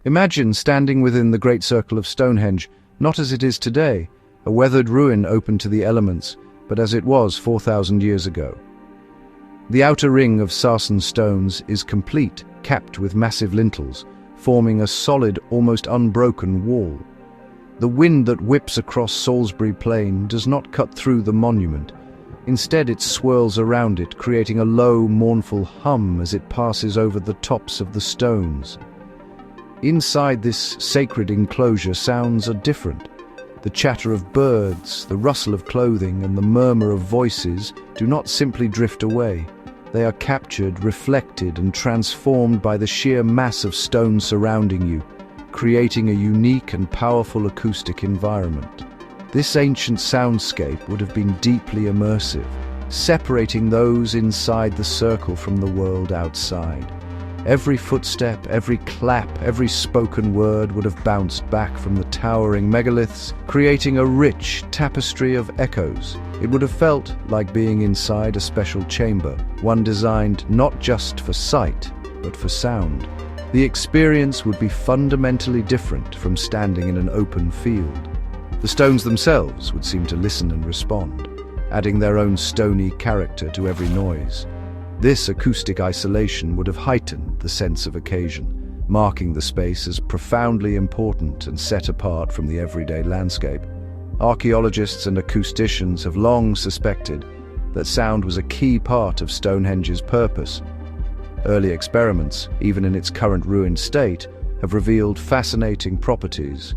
Imagine standing within the great circle of Stonehenge, not as it is today, a weathered ruin open to the elements, but as it was 4,000 years ago. The outer ring of sarsen stones is complete, capped with massive lintels, forming a solid, almost unbroken wall. The wind that whips across Salisbury Plain does not cut through the monument. Instead, it swirls around it, creating a low, mournful hum as it passes over the tops of the stones. Inside this sacred enclosure, sounds are different. The chatter of birds, the rustle of clothing, and the murmur of voices do not simply drift away. They are captured, reflected, and transformed by the sheer mass of stone surrounding you, creating a unique and powerful acoustic environment. This ancient soundscape would have been deeply immersive, separating those inside the circle from the world outside. Every footstep, every clap, every spoken word would have bounced back from the towering megaliths, creating a rich tapestry of echoes. It would have felt like being inside a special chamber, one designed not just for sight, but for sound. The experience would be fundamentally different from standing in an open field. The stones themselves would seem to listen and respond, adding their own stony character to every noise. This acoustic isolation would have heightened the sense of occasion, marking the space as profoundly important and set apart from the everyday landscape. Archaeologists and acousticians have long suspected that sound was a key part of Stonehenge's purpose. Early experiments, even in its current ruined state, have revealed fascinating properties.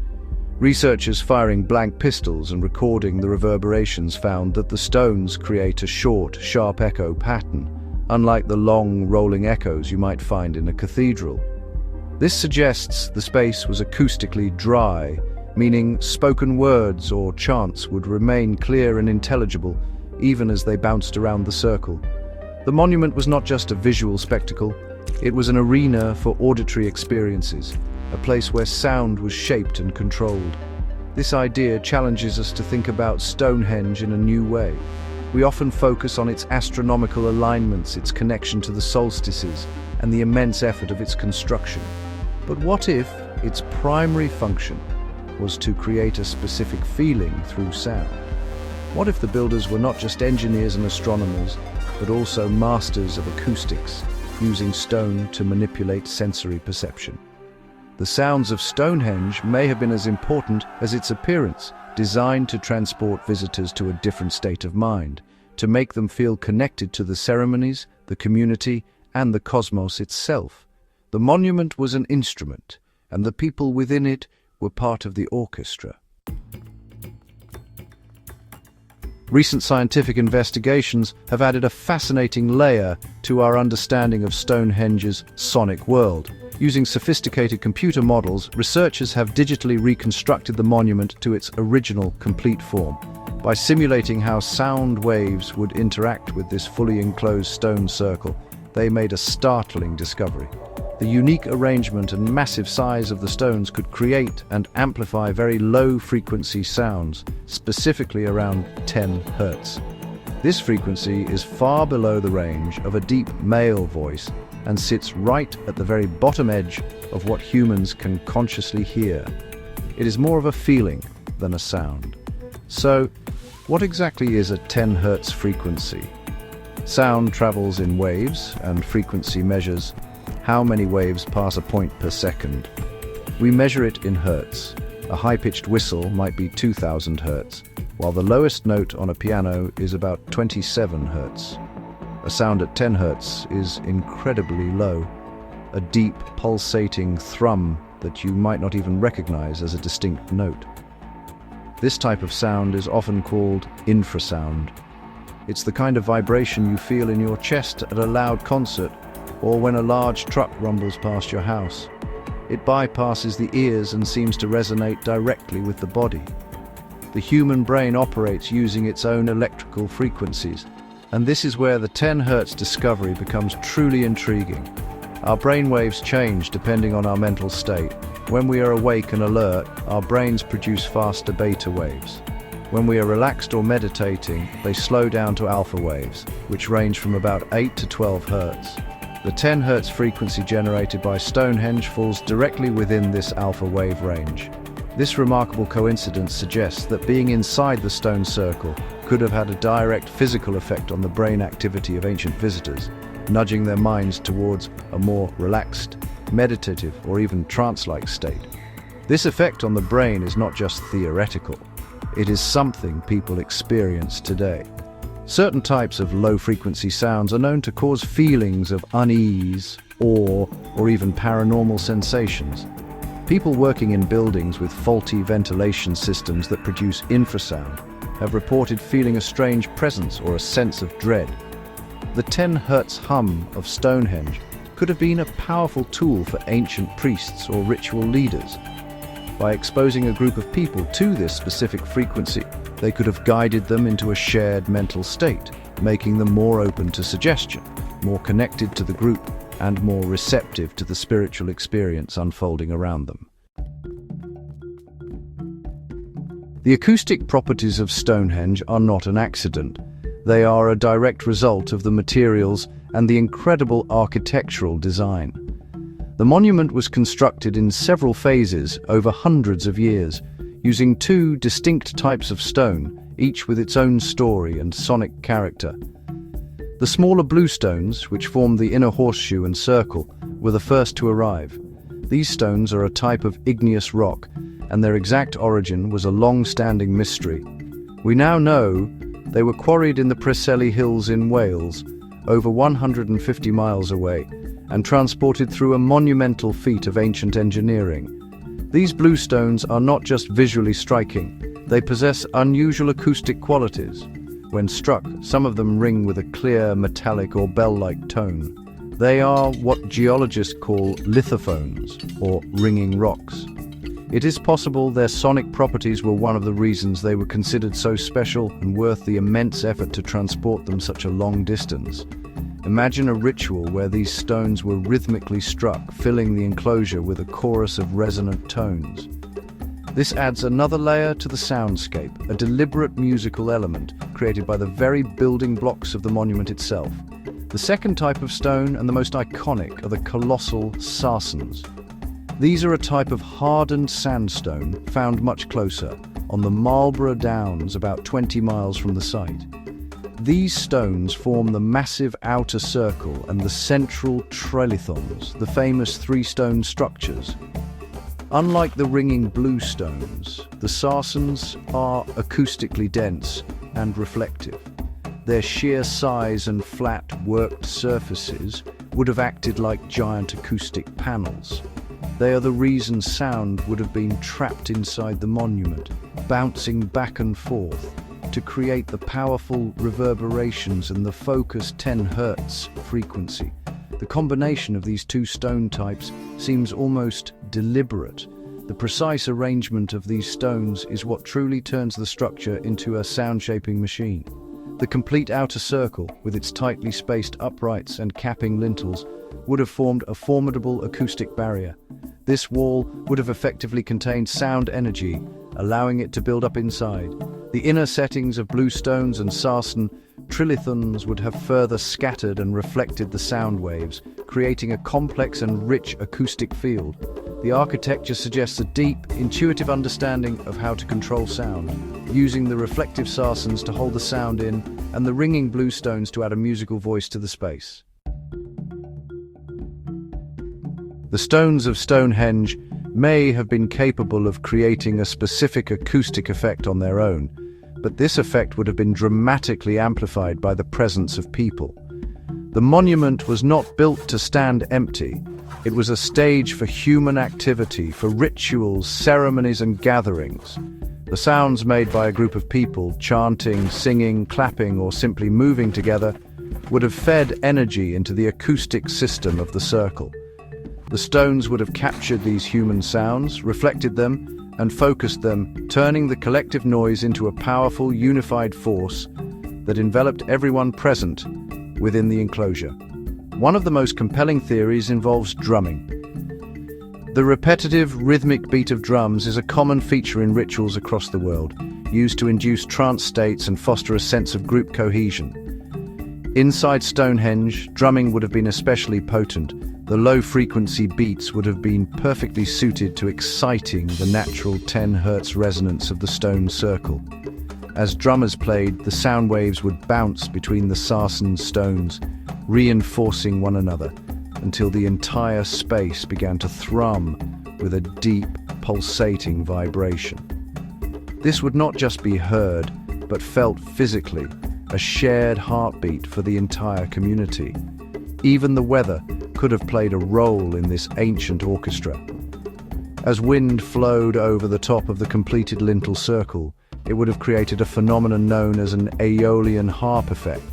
Researchers firing blank pistols and recording the reverberations found that the stones create a short, sharp echo pattern, unlike the long, rolling echoes you might find in a cathedral. This suggests the space was acoustically dry, meaning spoken words or chants would remain clear and intelligible even as they bounced around the circle. The monument was not just a visual spectacle, it was an arena for auditory experiences, a place where sound was shaped and controlled. This idea challenges us to think about Stonehenge in a new way. We often focus on its astronomical alignments, its connection to the solstices, and the immense effort of its construction. But what if its primary function was to create a specific feeling through sound? What if the builders were not just engineers and astronomers, but also masters of acoustics, using stone to manipulate sensory perception? The sounds of Stonehenge may have been as important as its appearance, designed to transport visitors to a different state of mind, to make them feel connected to the ceremonies, the community, and the cosmos itself. The monument was an instrument, and the people within it were part of the orchestra. Recent scientific investigations have added a fascinating layer to our understanding of Stonehenge's sonic world. Using sophisticated computer models, researchers have digitally reconstructed the monument to its original, complete form. By simulating how sound waves would interact with this fully enclosed stone circle, they made a startling discovery. The unique arrangement and massive size of the stones could create and amplify very low-frequency sounds, specifically around 10 Hz. This frequency is far below the range of a deep male voice and sits right at the very bottom edge of what humans can consciously hear. It is more of a feeling than a sound. So, what exactly is a 10 Hz frequency? Sound travels in waves, and frequency measures how many waves pass a point per second. We measure it in hertz. A high-pitched whistle might be 2000 Hz, while the lowest note on a piano is about 27 Hz. A sound at 10 Hz is incredibly low, a deep, pulsating thrum that you might not even recognize as a distinct note. This type of sound is often called infrasound. It's the kind of vibration you feel in your chest at a loud concert, or when a large truck rumbles past your house. It bypasses the ears and seems to resonate directly with the body. The human brain operates using its own electrical frequencies, and this is where the 10 Hz discovery becomes truly intriguing. Our brainwaves change depending on our mental state. When we are awake and alert, our brains produce faster beta waves. When we are relaxed or meditating, they slow down to alpha waves, which range from about 8 to 12 Hz. The 10 Hz frequency generated by Stonehenge falls directly within this alpha wave range. This remarkable coincidence suggests that being inside the stone circle could have had a direct physical effect on the brain activity of ancient visitors, nudging their minds towards a more relaxed, meditative, or even trance-like state. This effect on the brain is not just theoretical. It is something people experience today. Certain types of low-frequency sounds are known to cause feelings of unease, awe, or even paranormal sensations. People working in buildings with faulty ventilation systems that produce infrasound have reported feeling a strange presence or a sense of dread. The 10 Hz hum of Stonehenge could have been a powerful tool for ancient priests or ritual leaders. By exposing a group of people to this specific frequency, they could have guided them into a shared mental state, making them more open to suggestion, more connected to the group, and more receptive to the spiritual experience unfolding around them. The acoustic properties of Stonehenge are not an accident. They are a direct result of the materials and the incredible architectural design. The monument was constructed in several phases over hundreds of years, using two distinct types of stone, each with its own story and sonic character. The smaller blue stones, which form the inner horseshoe and circle, were the first to arrive. These stones are a type of igneous rock, and their exact origin was a long-standing mystery. We now know they were quarried in the Preseli Hills in Wales, over 150 miles away, and transported through a monumental feat of ancient engineering. These blue stones are not just visually striking, they possess unusual acoustic qualities. When struck, some of them ring with a clear, metallic or bell-like tone. They are what geologists call lithophones, or ringing rocks. It is possible their sonic properties were one of the reasons they were considered so special and worth the immense effort to transport them such a long distance. Imagine a ritual where these stones were rhythmically struck, filling the enclosure with a chorus of resonant tones. This adds another layer to the soundscape, a deliberate musical element created by the very building blocks of the monument itself. The second type of stone, and the most iconic, are the colossal sarsens. These are a type of hardened sandstone found much closer, on the Marlborough Downs, about 20 miles from the site. These stones form the massive outer circle and the central trilithons, the famous three-stone structures. Unlike the ringing blue stones, the sarsens are acoustically dense and reflective. Their sheer size and flat, worked surfaces would have acted like giant acoustic panels. They are the reason sound would have been trapped inside the monument, bouncing back and forth, to create the powerful reverberations and the focused 10 Hz frequency. The combination of these two stone types seems almost deliberate. The precise arrangement of these stones is what truly turns the structure into a sound-shaping machine. The complete outer circle, with its tightly spaced uprights and capping lintels, would have formed a formidable acoustic barrier. This wall would have effectively contained sound energy, allowing it to build up inside. The inner settings of blue stones and sarsen trilithons would have further scattered and reflected the sound waves, creating a complex and rich acoustic field. The architecture suggests a deep, intuitive understanding of how to control sound, using the reflective sarsens to hold the sound in and the ringing blue stones to add a musical voice to the space. The stones of Stonehenge may have been capable of creating a specific acoustic effect on their own, but this effect would have been dramatically amplified by the presence of people. The monument was not built to stand empty. It was a stage for human activity, for rituals, ceremonies, and gatherings. The sounds made by a group of people, chanting, singing, clapping, or simply moving together, would have fed energy into the acoustic system of the circle. The stones would have captured these human sounds, reflected them, and focused them, turning the collective noise into a powerful, unified force that enveloped everyone present within the enclosure. One of the most compelling theories involves drumming. The repetitive, rhythmic beat of drums is a common feature in rituals across the world, used to induce trance states and foster a sense of group cohesion. Inside Stonehenge, drumming would have been especially potent. The low-frequency beats would have been perfectly suited to exciting the natural 10 Hz resonance of the stone circle. As drummers played, the sound waves would bounce between the sarsen stones, reinforcing one another, until the entire space began to thrum with a deep, pulsating vibration. This would not just be heard, but felt physically, a shared heartbeat for the entire community. Even the weather could have played a role in this ancient orchestra. As wind flowed over the top of the completed lintel circle, it would have created a phenomenon known as an aeolian harp effect.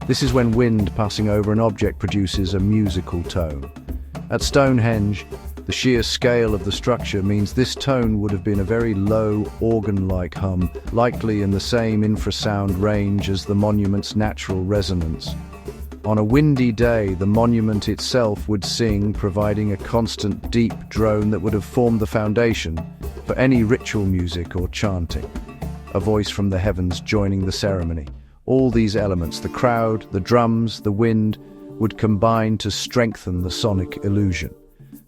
This is when wind passing over an object produces a musical tone. At Stonehenge, the sheer scale of the structure means this tone would have been a very low, organ-like hum, likely in the same infrasound range as the monument's natural resonance. On a windy day, the monument itself would sing, providing a constant, deep drone that would have formed the foundation for any ritual music or chanting. A voice from the heavens joining the ceremony. All these elements, the crowd, the drums, the wind, would combine to strengthen the sonic illusion.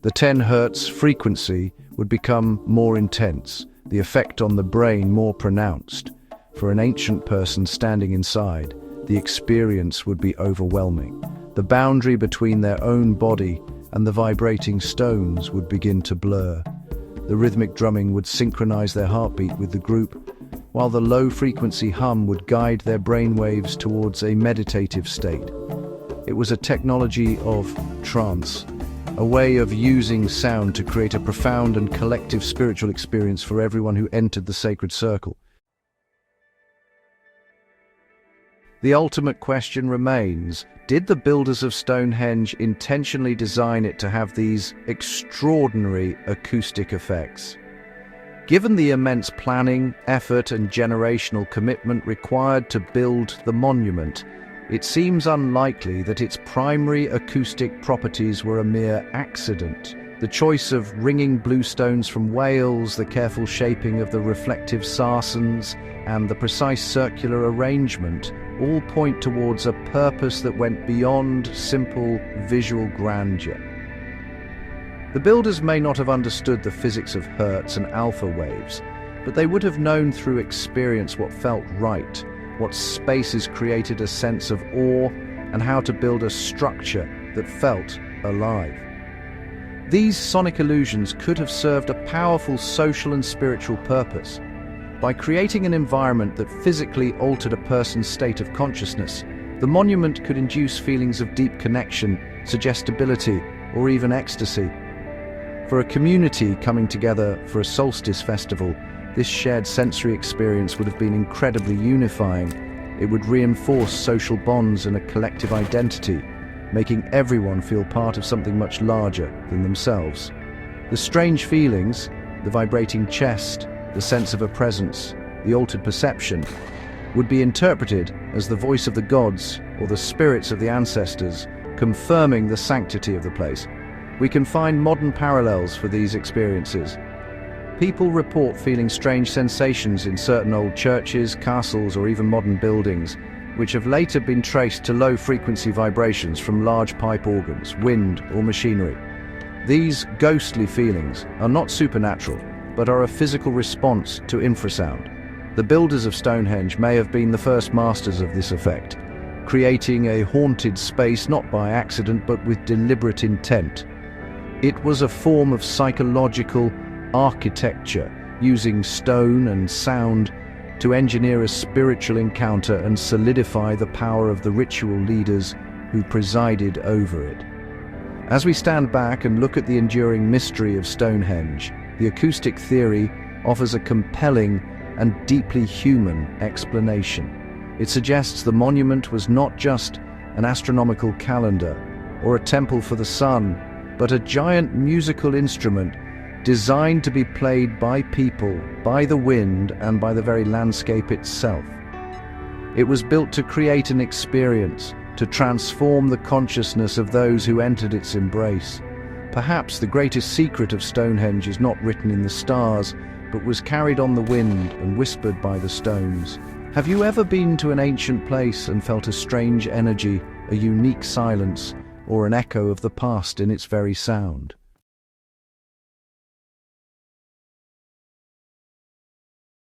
The 10 Hz frequency would become more intense, the effect on the brain more pronounced. For an ancient person standing inside, the experience would be overwhelming. The boundary between their own body and the vibrating stones would begin to blur. The rhythmic drumming would synchronize their heartbeat with the group, while the low-frequency hum would guide their brainwaves towards a meditative state. It was a technology of trance, a way of using sound to create a profound and collective spiritual experience for everyone who entered the sacred circle. The ultimate question remains, did the builders of Stonehenge intentionally design it to have these extraordinary acoustic effects? Given the immense planning, effort, and generational commitment required to build the monument, it seems unlikely that its primary acoustic properties were a mere accident. The choice of ringing bluestones from Wales, the careful shaping of the reflective sarsens, and the precise circular arrangement all point towards a purpose that went beyond simple visual grandeur. The builders may not have understood the physics of hertz and alpha waves, but they would have known through experience what felt right, what spaces created a sense of awe, and how to build a structure that felt alive. These sonic illusions could have served a powerful social and spiritual purpose. By creating an environment that physically altered a person's state of consciousness, the monument could induce feelings of deep connection, suggestibility, or even ecstasy. For a community coming together for a solstice festival, this shared sensory experience would have been incredibly unifying. It would reinforce social bonds and a collective identity, making everyone feel part of something much larger than themselves. The strange feelings, the vibrating chest, the sense of a presence, the altered perception, would be interpreted as the voice of the gods or the spirits of the ancestors, confirming the sanctity of the place. We can find modern parallels for these experiences. People report feeling strange sensations in certain old churches, castles, or even modern buildings, which have later been traced to low-frequency vibrations from large pipe organs, wind, or machinery. These ghostly feelings are not supernatural, but are a physical response to infrasound. The builders of Stonehenge may have been the first masters of this effect, creating a haunted space not by accident but with deliberate intent. It was a form of psychological architecture, using stone and sound to engineer a spiritual encounter and solidify the power of the ritual leaders who presided over it. As we stand back and look at the enduring mystery of Stonehenge, the acoustic theory offers a compelling and deeply human explanation. It suggests the monument was not just an astronomical calendar or a temple for the sun, but a giant musical instrument designed to be played by people, by the wind, and by the very landscape itself. It was built to create an experience, to transform the consciousness of those who entered its embrace. Perhaps the greatest secret of Stonehenge is not written in the stars, but was carried on the wind and whispered by the stones, Have you ever been to an ancient place and felt a strange energy, a unique silence, or an echo of the past in its very sound?